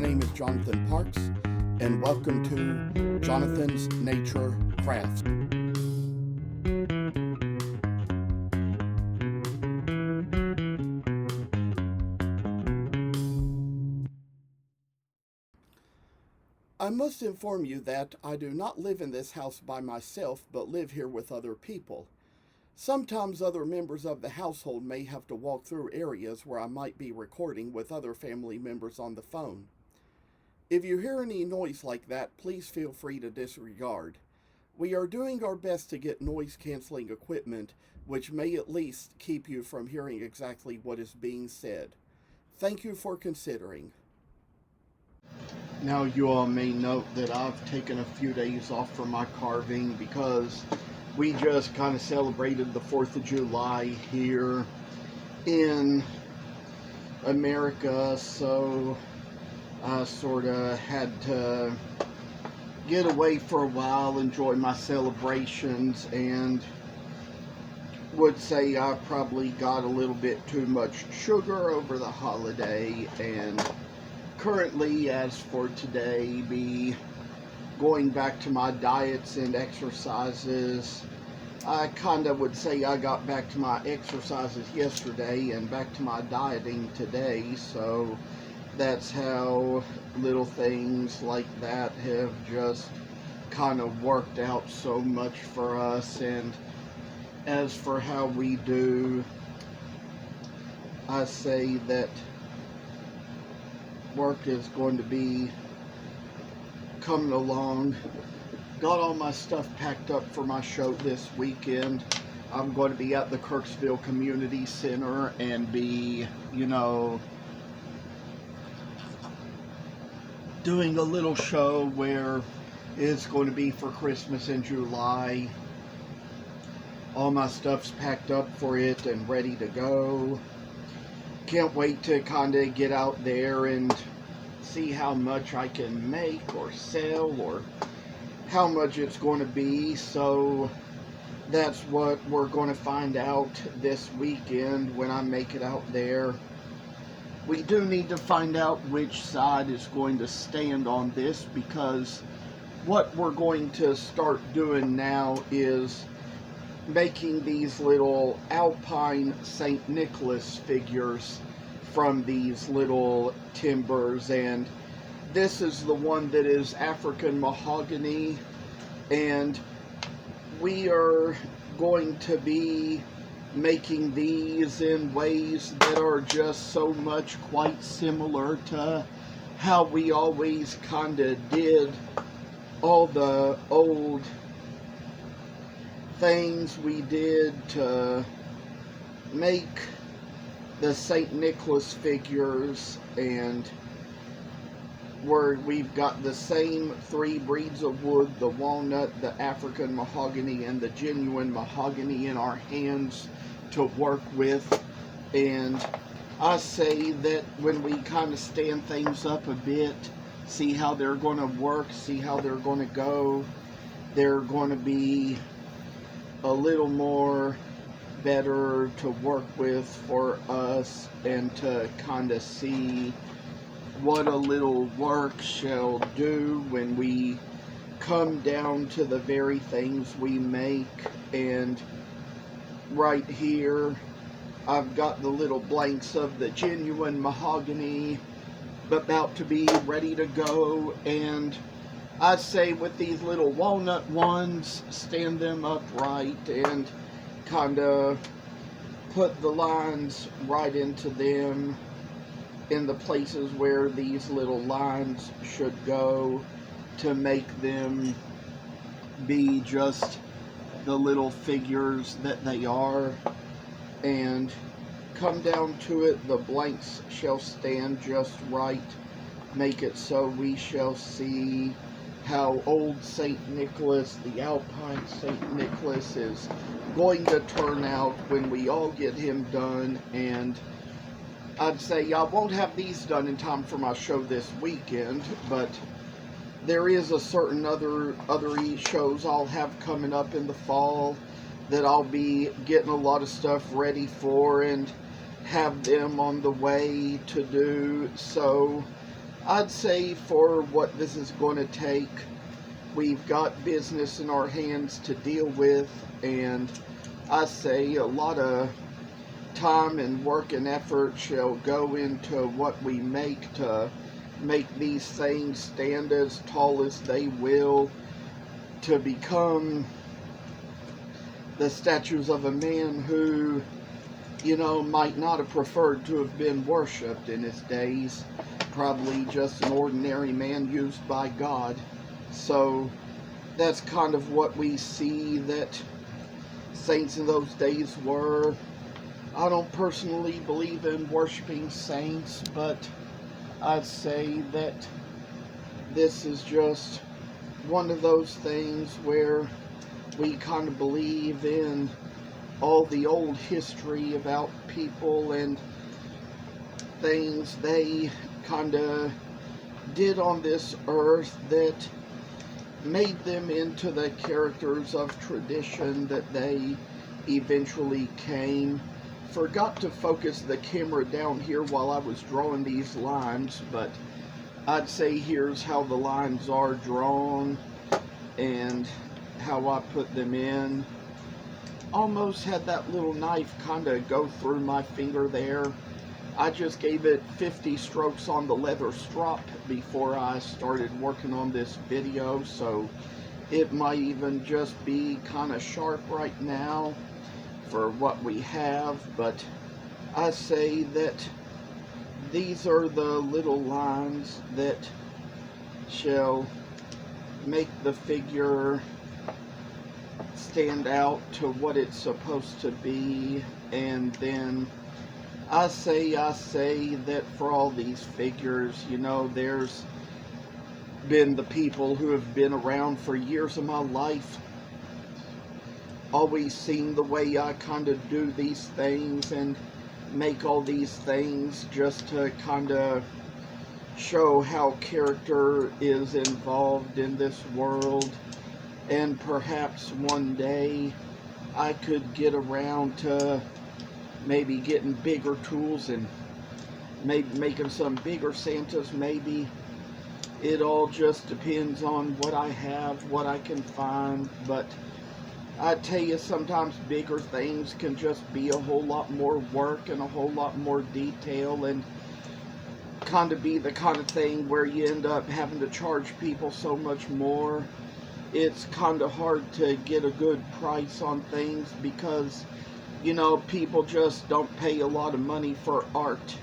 My name is Jonathan Parks, and welcome to Jonathan's Nature Crafts. I must inform you that I do not live in this house by myself, but live here with other people. Sometimes other members of the household may have to walk through areas where I might be recording with other family members on the phone. If you hear any noise like that, please feel free to disregard. We are doing our best to get noise-canceling equipment, which may at least keep you from hearing exactly what is being said. Thank you for considering. Now you all may note that I've taken a few days off from my carving because we just kind of celebrated the 4th of July here in America, so I sort of had to get away for a while, enjoy my celebrations, and would say I probably got a little bit too much sugar over the holiday, and currently, as for today, be going back to my diets and exercises. I kind of would say I got back to my exercises yesterday and back to my dieting today, so that's how little things like that have just kind of worked out so much for us. And as for how we do, I say that work is going to be coming along. Got all my stuff packed up for my show this weekend. I'm going to be at the Kirksville Community Center and be, doing a little show where it's going to be for Christmas in July. All my stuff's packed up for it and ready to go. Can't wait to kind of get out there and see how much I can make or sell or how much it's going to be. So that's what we're going to find out this weekend when I make it out there. We do need to find out which side is going to stand on this, because what we're going to start doing now is making these little Alpine St. Nicholas figures from these little timbers, and this is the one that is African mahogany, and we are going to be making these in ways that are just so much quite similar to how we always kind of did all the old things we did to make the St. Nicholas figures. And we've got the same 3 breeds of wood, the walnut, the African mahogany, and the genuine mahogany in our hands to work with. And I say that when we kind of stand things up a bit, see how they're going to work, see how they're going to go, they're going to be a little more better to work with for us, and to kind of see what a little work shall do when we come down to the very things we make. And right here I've got the little blanks of the genuine mahogany about to be ready to go, and I say with these little walnut ones, stand them upright and kind of put the lines right into them in the places where these little lines should go, to make them be just the little figures that they are. And come down to it, the blanks shall stand just right, make it so we shall see how old St. Nicholas, the Alpine St. Nicholas, is going to turn out when we all get him done. And I'd say I won't have these done in time for my show this weekend, but there is a certain other shows I'll have coming up in the fall that I'll be getting a lot of stuff ready for and have them on the way to do. So I'd say for what this is going to take, we've got business in our hands to deal with, and I say a lot of time and work and effort shall go into what we make to make these things stand as tall as they will, to become the statues of a man who, might not have preferred to have been worshipped in his days. Probably just an ordinary man used by God. So that's kind of what we see that saints in those days were. I don't personally believe in worshiping saints, but I'd say that this is just one of those things where we kind of believe in all the old history about people and things they kind of did on this earth that made them into the characters of tradition that they eventually came. Forgot to focus the camera down here while I was drawing these lines, but I'd say here's how the lines are drawn and how I put them in. Almost had that little knife kind of go through my finger there. I just gave it 50 strokes on the leather strop before I started working on this video, so it might even just be kind of sharp right now for what we have, but I say that these are the little lines that shall make the figure stand out to what it's supposed to be. And then I say that for all these figures, there's been the people who have been around for years of my life, always seen the way I kind of do these things and make all these things just to kind of show how character is involved in this world. And perhaps one day I could get around to maybe getting bigger tools and maybe making some bigger Santas. Maybe it all just depends on what I have, what I can find. But I tell you, sometimes bigger things can just be a whole lot more work and a whole lot more detail, and kind of be the kind of thing where you end up having to charge people so much more. It's kind of hard to get a good price on things because, people just don't pay a lot of money for art,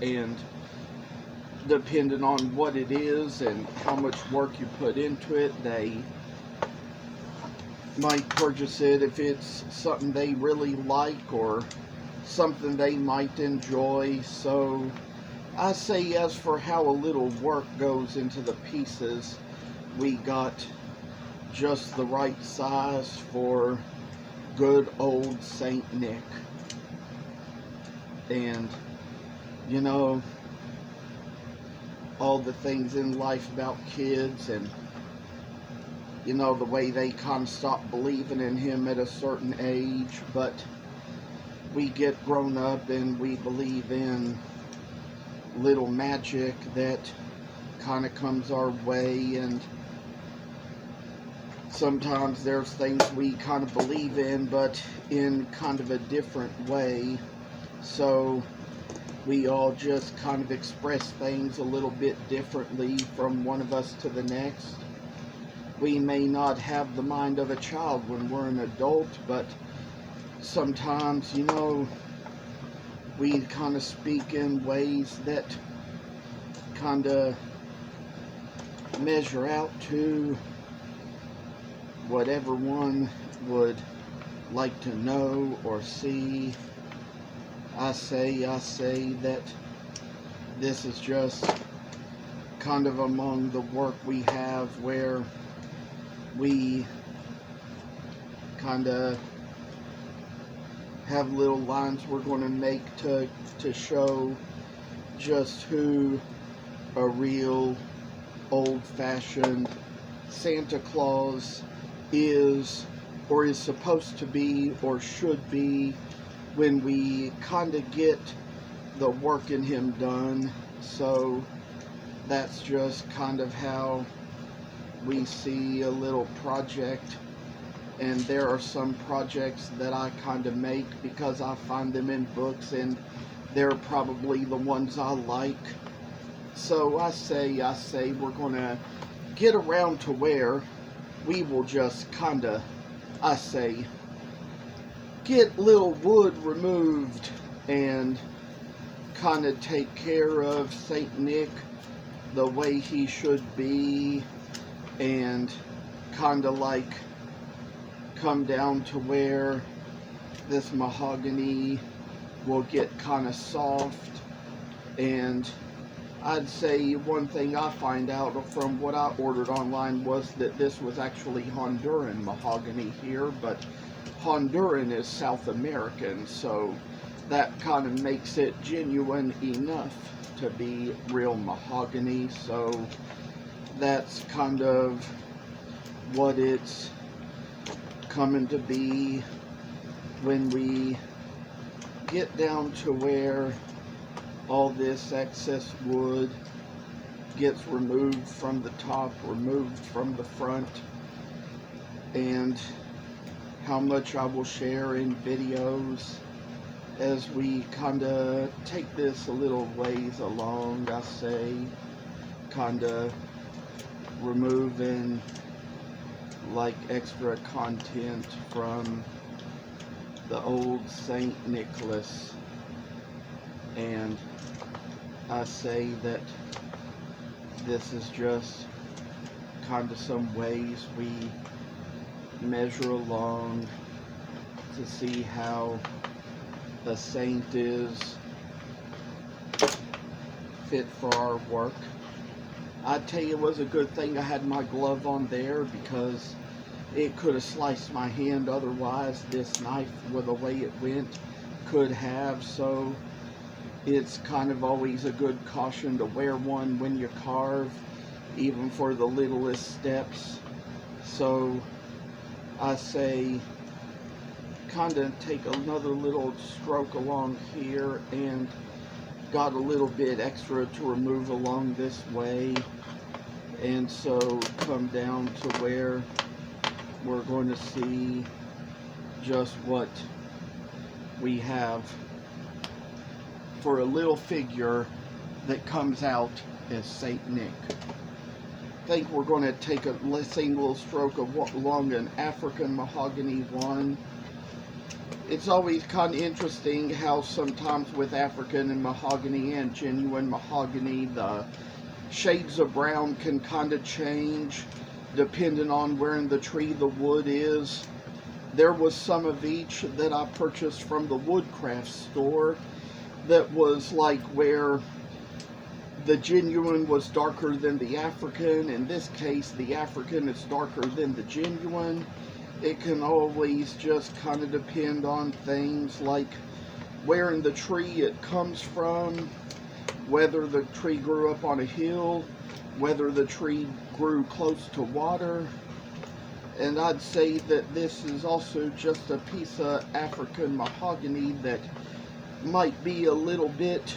and depending on what it is and how much work you put into it, they might purchase it if it's something they really like or something they might enjoy. So I say, as for how a little work goes into the pieces, we got just the right size for good old Saint Nick. And all the things in life about kids, and the way they kind of stop believing in him at a certain age, but we get grown up and we believe in little magic that kind of comes our way, and sometimes there's things we kind of believe in, but in kind of a different way. So we all just kind of express things a little bit differently from one of us to the next. We may not have the mind of a child when we're an adult, but sometimes, we kind of speak in ways that kind of measure out to whatever one would like to know or see. I say that this is just kind of among the work we have where we kind of have little lines we're going to make to show just who a real old-fashioned Santa Claus is, or is supposed to be, or should be, when we kind of get the work in him done. So that's just kind of how we see a little project. And there are some projects that I kind of make because I find them in books and they're probably the ones I like. So I say we're going to get around to where we will just kind of, get little wood removed and kind of take care of St. Nick the way he should be, and kind of like come down to where this mahogany will get kind of soft. And I'd say one thing I find out from what I ordered online was that this was actually Honduran mahogany here, but Honduran is South American, so that kind of makes it genuine enough to be real mahogany. So that's kind of what it's coming to be when we get down to where all this excess wood gets removed from the top, removed from the front, and how much I will share in videos as we kind of take this a little ways along. I say kind of removing like extra content from the old St. Nicholas, and I say that this is just kind of some ways we measure along to see how a saint is fit for our work. I'd tell you it was a good thing I had my glove on there, because it could have sliced my hand otherwise. This knife, with the way it went, could have. So it's kind of always a good caution to wear one when you carve, even for the littlest steps. So I say kind of take another little stroke along here, and got a little bit extra to remove along this way, and so come down to where we're going to see just what we have for a little figure that comes out as St. Nick. I think we're going to take a same little stroke along an African mahogany one. It's always kind of interesting how sometimes with African and mahogany and genuine mahogany, the shades of brown can kind of change depending on where in the tree the wood is. There was some of each that I purchased from the woodcraft store that was like where the genuine was darker than the African. In this case, the African is darker than the genuine. It can always just kind of depend on things like where in the tree it comes from, whether the tree grew up on a hill, whether the tree grew close to water. And I'd say that this is also just a piece of African mahogany that might be a little bit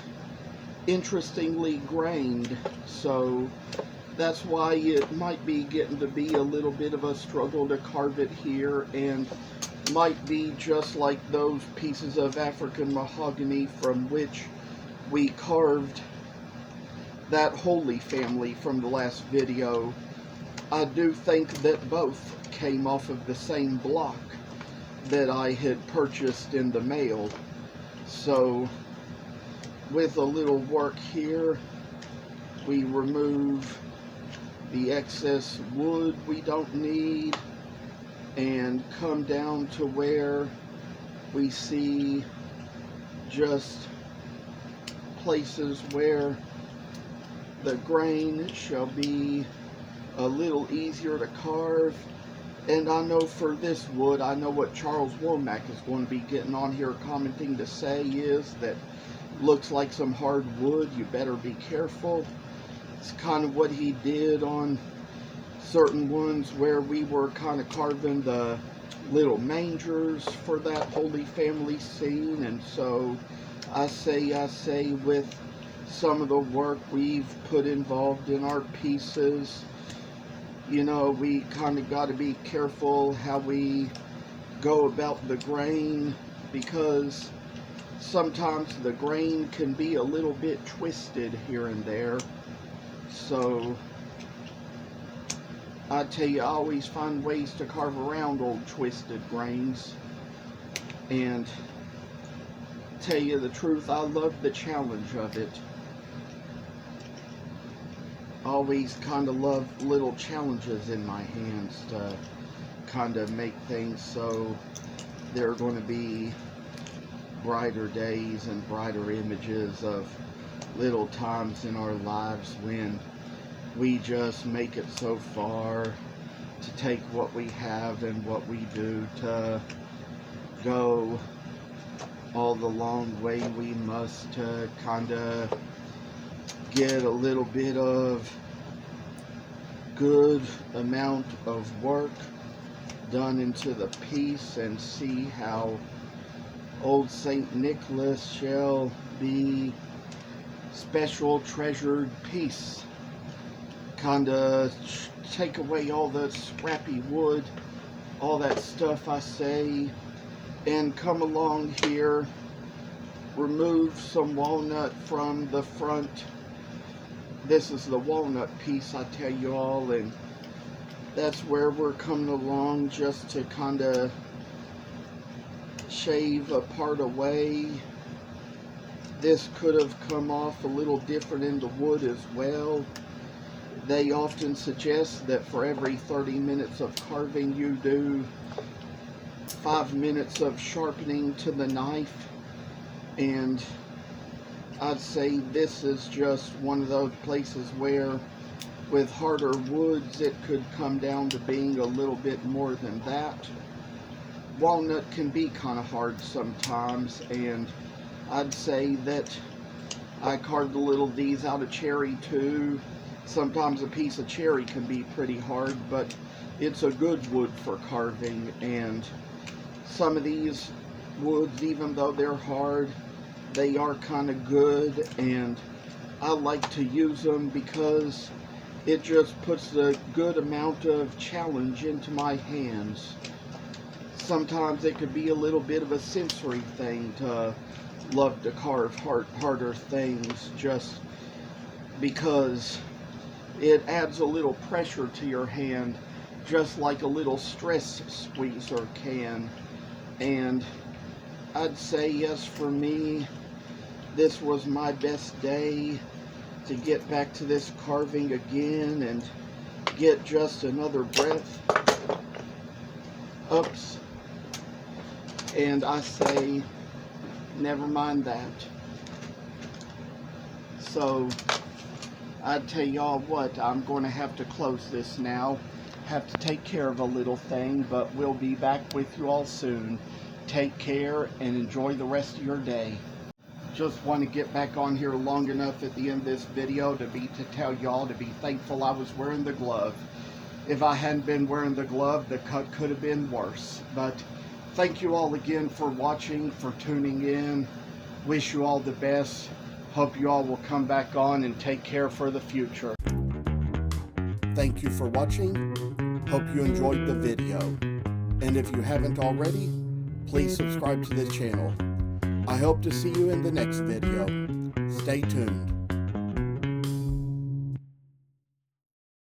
interestingly grained. So that's why it might be getting to be a little bit of a struggle to carve it here, and might be just like those pieces of African mahogany from which we carved that Holy Family from the last video. I do think that both came off of the same block that I had purchased in the mail. So with a little work here, we remove the excess wood we don't need, and come down to where we see just places where the grain shall be a little easier to carve. And I know for this wood, I know what Charles Womack is going to be getting on here commenting to say is that looks like some hard wood, you better be careful. It's kind of what he did on certain ones where we were kind of carving the little mangers for that Holy Family scene. And so I say with some of the work we've put involved in our pieces. You know, we kind of got to be careful how we go about the grain, because sometimes the grain can be a little bit twisted here and there. So I tell you, I always find ways to carve around old twisted grains. And tell you the truth, I love the challenge of it. Always kind of love little challenges in my hands to kind of make things so there are going to be brighter days and brighter images of little times in our lives when we just make it so far to take what we have and what we do to go all the long way we must to kind of get a little bit of good amount of work done into the piece and see how old St. Nicholas shall be special treasured piece. Kind of take away all the scrappy wood, all that stuff I say, and come along here, remove some walnut from the front. This is the walnut piece, I tell you all, and that's where we're coming along just to kind of shave a part away. This could have come off a little different in the wood as well. They often suggest that for every 30 minutes of carving you do 5 minutes of sharpening to the knife, and I'd say this is just one of those places where with harder woods it could come down to being a little bit more than that. Walnut can be kind of hard sometimes, and I'd say that I carved a little of these out of cherry too. Sometimes a piece of cherry can be pretty hard, but it's a good wood for carving. And some of these woods, even though they're hard, they are kind of good, and I like to use them because it just puts a good amount of challenge into my hands. Sometimes it could be a little bit of a sensory thing to love to carve harder things, just because it adds a little pressure to your hand, just like a little stress squeezer can. And I'd say, yes, for me, this was my best day to get back to this carving again and get just another breath. Oops. And I say, never mind that. So I tell y'all what, I'm going to have to close this now. Have to take care of a little thing, but we'll be back with you all soon. Take care and enjoy the rest of your day. Just want to get back on here long enough at the end of this video to tell y'all to be thankful I was wearing the glove. If I hadn't been wearing the glove, the cut could have been worse. But thank you all again for watching, for tuning in. Wish you all the best. Hope you all will come back on and take care for the future. Thank you for watching. Hope you enjoyed the video. And if you haven't already, please subscribe to this channel. I hope to see you in the next video. Stay tuned.